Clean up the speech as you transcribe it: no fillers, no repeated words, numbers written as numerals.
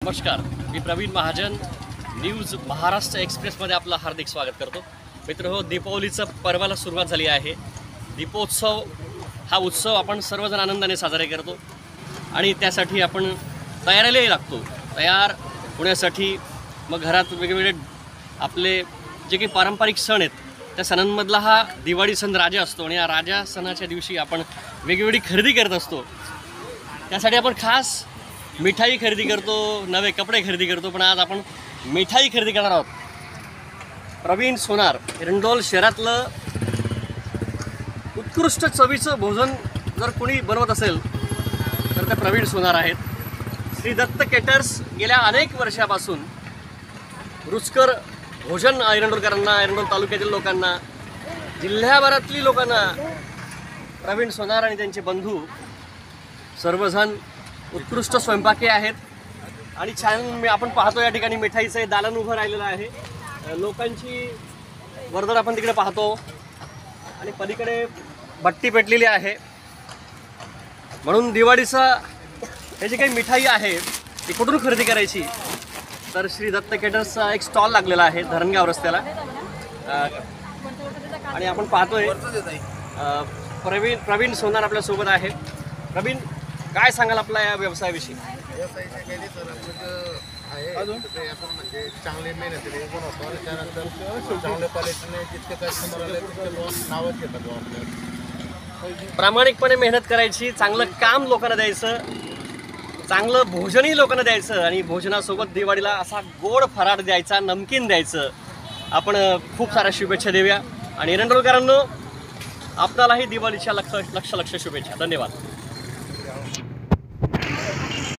नमस्कार, मी प्रवीण महाजन न्यूज महाराष्ट्र एक्सप्रेसमध्ये आपलं हार्दिक स्वागत करतो. मित्रहो, दीपावलीचं पर्वाला सुरुवात झाली आहे. दीपोत्सव हा उत्सव आपण सर्वजण आनंदाने साजरे करतो आणि त्यासाठी आपण तयारीलाही लागतो. तयार होण्यासाठी मग घरात वेगवेगळे आपले जे काही पारंपरिक सण आहेत त्या सणांमधला हा दिवाळी सण राजा असतो आणि या राजा सणाच्या दिवशी आपण वेगवेगळी खरेदी करत असतो. त्यासाठी आपण खास मिठाई खरेदी करतो, नवे कपडे खरेदी करतो. पण आज आपण मिठाई खरेदी करणार आहोत. प्रवीण सोनार एरंडोल शहरातलं उत्कृष्ट चवीचं भोजन जर कोणी बनवत असेल तर ते प्रवीण सोनार आहेत. श्री दत्त केटर्स गेल्या अनेक वर्षापासून रुचकर भोजन एरंडोलकरांना, एरंडोल तालुक्यातील लोकांना, जिल्ह्याभरातली लोकांना प्रवीण सोनार आणि त्यांचे बंधू सर्वजण उत्कृष्ट स्वयंपाकी आहेत. आणि छान आपण पाहतो या ठिकाणी मिठाईचं दालन उभं राहिलेलं आहे. लोकांची वर्दळ आपण तिकडे पाहतो आणि पलीकडे भट्टी पेटलेली आहे. म्हणून दिवाळीचा हे जी काही मिठाई आहे ती कुठून खरेदी करायची तर श्री दत्त केटर्सचा एक स्टॉल लागलेला आहे धरणगाव रस्त्याला. आणि आपण पाहतोय प्रवीण सोनार आपल्यासोबत आहे. प्रवीण, काय सांगाल आपल्या या व्यवसायाविषयी? म्हणजे चांगले मेहनतीने बनवतो आणि त्यानंतर चांगल्या क्वालिटीने जितके कस्टमर आले तितके नावच घेतात आपल्याला. प्रामाणिकपणे मेहनत करायची, चांगलं काम लोकांना द्यायचं, चांगलं भोजनही लोकांना द्यायचं आणि भोजनासोबत दिवाळीला असा गोड फराळ द्यायचा, नमकीन द्यायचं. आपण खूप साऱ्या शुभेच्छा देऊया आणि एरंडोलकरांनो, आपल्यालाही दिवाळीच्या लक्ष शुभेच्छा. धन्यवाद.